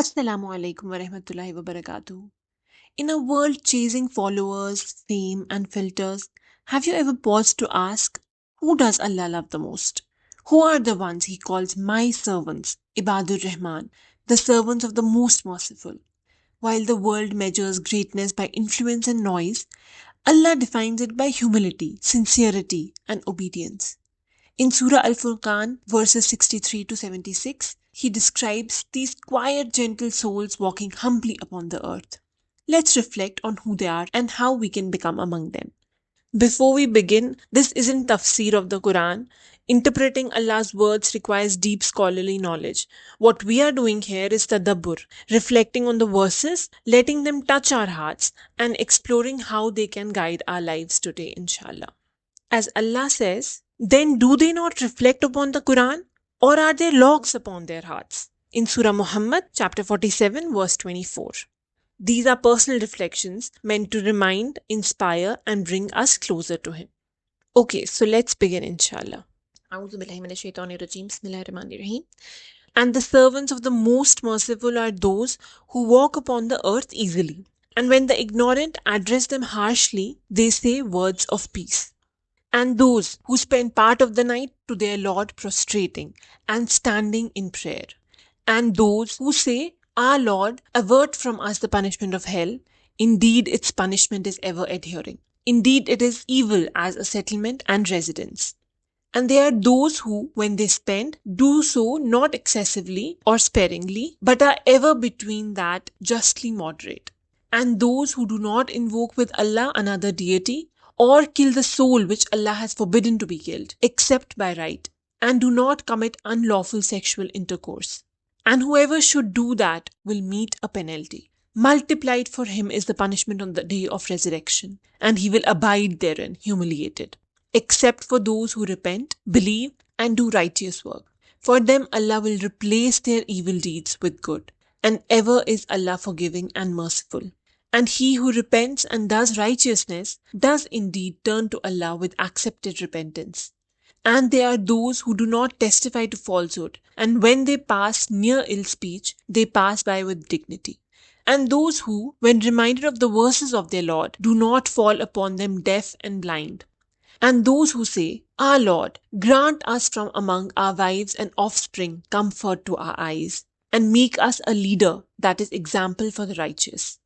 Assalamu alaikum wa rahmatullahi wa barakatuh. In a world chasing followers, fame, and filters, have you ever paused to ask, who does Allah love the most? Who are the ones He calls my servants, Ibadur Rahman, the servants of the most merciful? While the world measures greatness by influence and noise, Allah defines it by humility, sincerity, and obedience. In Surah Al Furqan, verses 63 to 76, he describes these quiet, gentle souls walking humbly upon the earth. Let's reflect on who they are and how we can become among them. Before we begin, this isn't tafsir of the Quran. Interpreting Allah's words requires deep scholarly knowledge. What we are doing here is tadabbur, reflecting on the verses, letting them touch our hearts, and exploring how they can guide our lives today, inshallah. As Allah says, then do they not reflect upon the Quran? Or are there logs upon their hearts? In Surah Muhammad, chapter 47, verse 24. These are personal reflections meant to remind, inspire, and bring us closer to Him. Okay, so let's begin, inshallah. And the servants of the most merciful are those who walk upon the earth easily. And when the ignorant address them harshly, they say words of peace. And those who spend part of the night to their Lord prostrating and standing in prayer. And those who say, our Lord, avert from us the punishment of hell. Indeed, its punishment is ever adhering. Indeed, it is evil as a settlement and residence. And they are those who, when they spend, do so not excessively or sparingly, but are ever between that justly moderate. And those who do not invoke with Allah another deity, or kill the soul which Allah has forbidden to be killed, except by right, and do not commit unlawful sexual intercourse. And whoever should do that will meet a penalty. Multiplied for him is the punishment on the day of resurrection, and he will abide therein, humiliated. Except for those who repent, believe, and do righteous work. For them Allah will replace their evil deeds with good, and ever is Allah forgiving and merciful. And he who repents and does righteousness does indeed turn to Allah with accepted repentance. And there are those who do not testify to falsehood, and when they pass near ill speech, they pass by with dignity. And those who, when reminded of the verses of their Lord, do not fall upon them deaf and blind. And those who say, our Lord, grant us from among our wives and offspring comfort to our eyes, and make us a leader that is example for the righteous.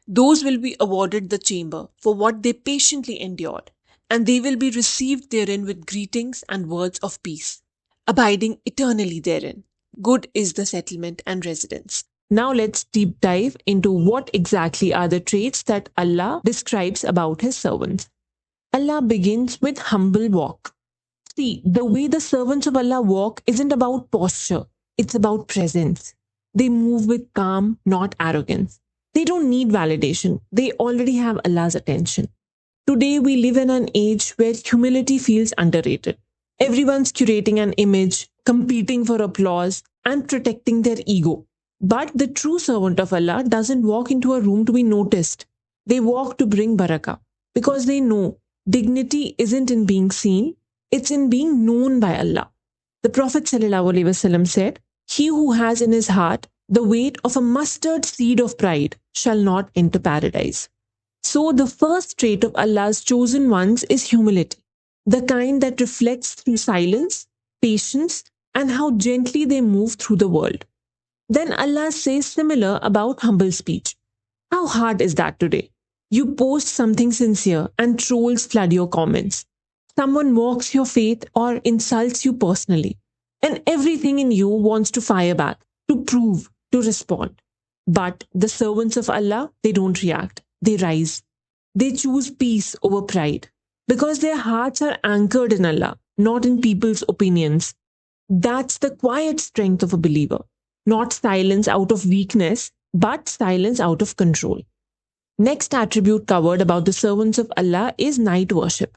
Those will be awarded the chamber for what they patiently endured, and they will be received therein with greetings and words of peace, abiding eternally therein. Good is the settlement and residence. Now let's deep dive into what exactly are the traits that Allah describes about His servants. Allah begins with humble walk. See, the way the servants of Allah walk isn't about posture, it's about presence. They move with calm, not arrogance. They don't need validation. They already have Allah's attention. Today we live in an age where humility feels underrated. Everyone's curating an image, competing for applause, and protecting their ego. But the true servant of Allah doesn't walk into a room to be noticed. They walk to bring barakah because they know dignity isn't in being seen, it's in being known by Allah. The Prophet ﷺ said, he who has in his heart the weight of a mustard seed of pride shall not enter paradise. So the first trait of Allah's chosen ones is humility, the kind that reflects through silence, patience, and how gently they move through the world. Then Allah says similar about humble speech. How hard is that today? You post something sincere and trolls flood your comments. Someone mocks your faith or insults you personally, and everything in you wants to fire back, to prove, to respond. But the servants of Allah, they don't react. They rise. They choose peace over pride because their hearts are anchored in Allah, not in people's opinions. That's the quiet strength of a believer. Not silence out of weakness, but silence out of control. Next attribute covered about the servants of Allah is night worship.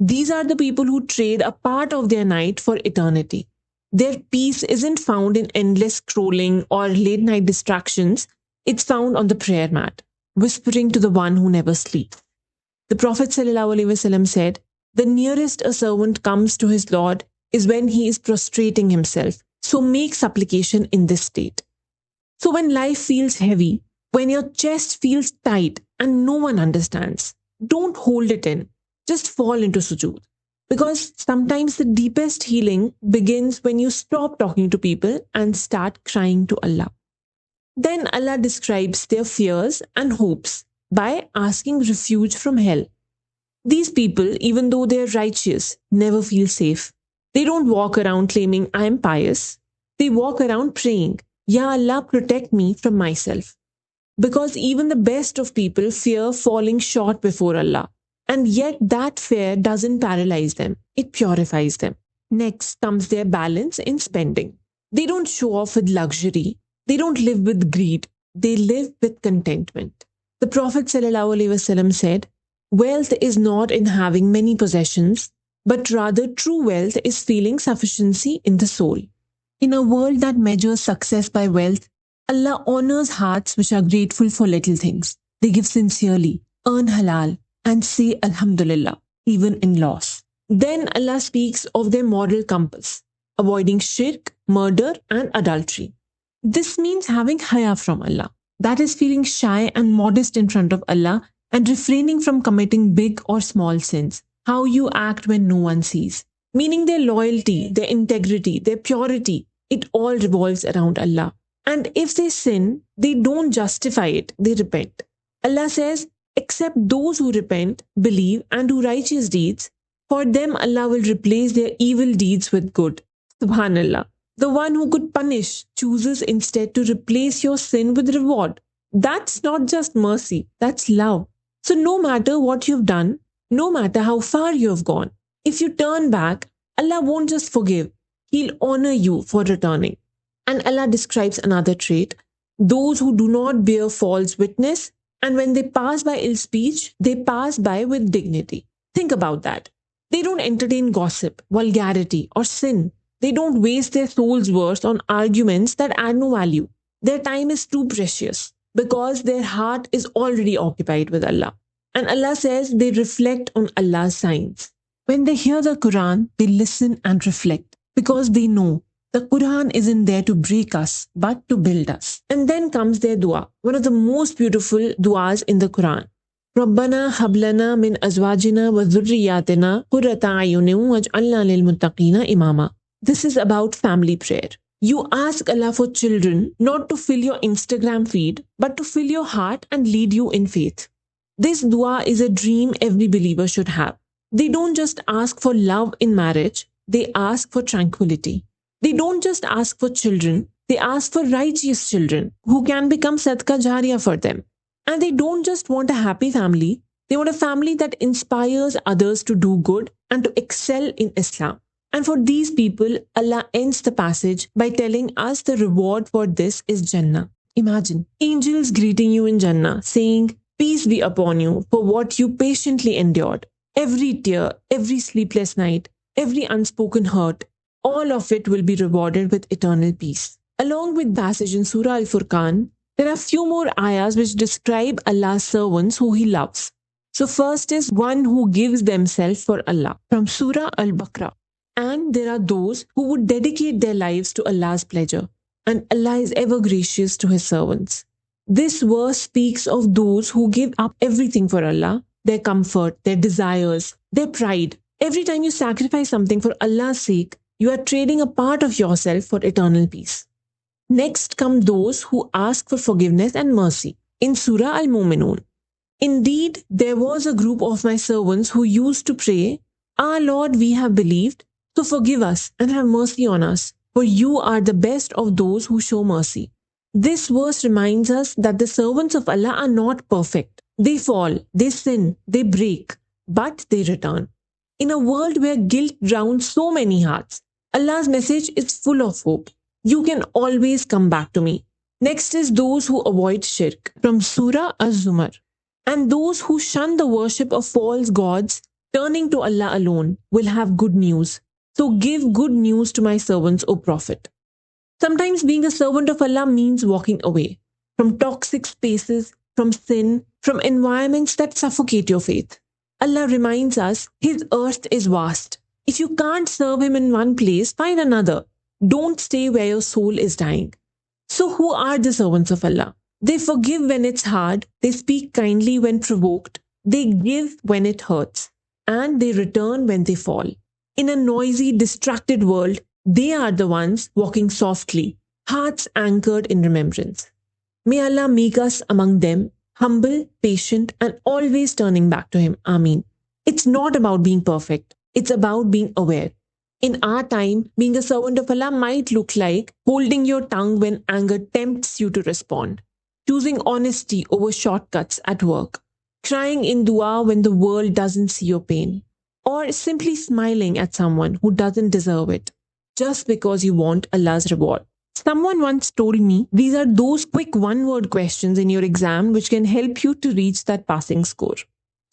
These are the people who trade a part of their night for eternity. Their peace isn't found in endless scrolling or late night distractions. It's found on the prayer mat, whispering to the one who never sleeps. The Prophet ﷺ said, the nearest a servant comes to his Lord is when he is prostrating himself. So make supplication in this state. So when life feels heavy, when your chest feels tight and no one understands, don't hold it in. Just fall into sujood. Because sometimes the deepest healing begins when you stop talking to people and start crying to Allah. Then Allah describes their fears and hopes by asking refuge from hell. These people, even though they're righteous, never feel safe. They don't walk around claiming, I am pious. They walk around praying, Ya Allah, protect me from myself. Because even the best of people fear falling short before Allah. And yet that fear doesn't paralyze them, it purifies them. Next comes their balance in spending. They don't show off with luxury. They don't live with greed. They live with contentment. The Prophet ﷺ said, wealth is not in having many possessions, but rather true wealth is feeling sufficiency in the soul. In a world that measures success by wealth, Allah honors hearts which are grateful for little things. They give sincerely, earn halal, and say Alhamdulillah, even in loss. Then Allah speaks of their moral compass, avoiding shirk, murder, and adultery. This means having haya from Allah. That is feeling shy and modest in front of Allah and refraining from committing big or small sins. How you act when no one sees. Meaning their loyalty, their integrity, their purity, it all revolves around Allah. And if they sin, they don't justify it, they repent. Allah says, except those who repent, believe, and do righteous deeds, for them Allah will replace their evil deeds with good. Subhanallah. The one who could punish chooses instead to replace your sin with reward. That's not just mercy, that's love. So no matter what you've done, no matter how far you have gone, if you turn back, Allah won't just forgive, He'll honor you for returning. And Allah describes another trait, those who do not bear false witness, and when they pass by ill speech, they pass by with dignity. Think about that. They don't entertain gossip, vulgarity, or sin. They don't waste their soul's worth on arguments that add no value. Their time is too precious because their heart is already occupied with Allah. And Allah says they reflect on Allah's signs. When they hear the Quran, they listen and reflect because they know the Quran isn't there to break us, but to build us. And then comes their dua, one of the most beautiful duas in the Quran. رَبَّنَا هَبْ لَنَا مِنْ أَزْوَاجِنَا وَذُرِّيَّاتِنَا قُرَّةَ أَعْيُنٍ وَاجْعَلْنَا لِلْمُتَّقِينَ إِمَامًا. This is about family prayer. You ask Allah for children not to fill your Instagram feed, but to fill your heart and lead you in faith. This dua is a dream every believer should have. They don't just ask for love in marriage, they ask for tranquility. They don't just ask for children, they ask for righteous children who can become sadqa jariya for them. And they don't just want a happy family, they want a family that inspires others to do good and to excel in Islam. And for these people, Allah ends the passage by telling us the reward for this is Jannah. Imagine angels greeting you in Jannah, saying, peace be upon you for what you patiently endured. Every tear, every sleepless night, every unspoken hurt, all of it will be rewarded with eternal peace. Along with passage in Surah Al-Furqan, there are few more ayahs which describe Allah's servants who He loves. So first is one who gives themselves for Allah from Surah Al-Baqarah. And there are those who would dedicate their lives to Allah's pleasure. And Allah is ever gracious to His servants. This verse speaks of those who give up everything for Allah, their comfort, their desires, their pride. Every time you sacrifice something for Allah's sake, you are trading a part of yourself for eternal peace. Next come those who ask for forgiveness and mercy. In Surah Al-Mu'minun, indeed, there was a group of my servants who used to pray, Our Lord, we have believed, so forgive us and have mercy on us, for you are the best of those who show mercy. This verse reminds us that the servants of Allah are not perfect. They fall, they sin, they break, but they return. In a world where guilt drowns so many hearts, Allah's message is full of hope. You can always come back to me. Next is those who avoid shirk from Surah Az-Zumar. And those who shun the worship of false gods, turning to Allah alone, will have good news. So give good news to my servants, O Prophet. Sometimes being a servant of Allah means walking away from toxic spaces, from sin, from environments that suffocate your faith. Allah reminds us His earth is vast. If you can't serve Him in one place, find another. Don't stay where your soul is dying. So, who are the servants of Allah? They forgive when it's hard, they speak kindly when provoked, they give when it hurts, and they return when they fall. In a noisy, distracted world, they are the ones walking softly, hearts anchored in remembrance. May Allah make us among them, humble, patient, and always turning back to Him. Ameen. It's not about being perfect, it's about being aware. In our time, being a servant of Allah might look like holding your tongue when anger tempts you to respond, choosing honesty over shortcuts at work, crying in dua when the world doesn't see your pain, or simply smiling at someone who doesn't deserve it just because you want Allah's reward. Someone once told me these are those quick one word questions in your exam which can help you to reach that passing score.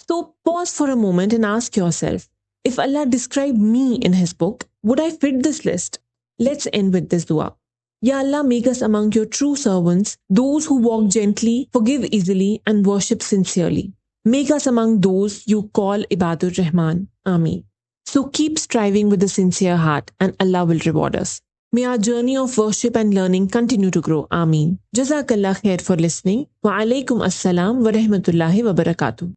So pause for a moment and ask yourself, if Allah described me in His book, would I fit this list? Let's end with this dua. Ya Allah, make us among your true servants, those who walk gently, forgive easily, and worship sincerely. Make us among those you call Ibadur Rahman. Ameen. So keep striving with a sincere heart, and Allah will reward us. May our journey of worship and learning continue to grow. Ameen. Jazakallah khair for listening. Wa alaikum assalam wa rahmatullahi wa barakatuh.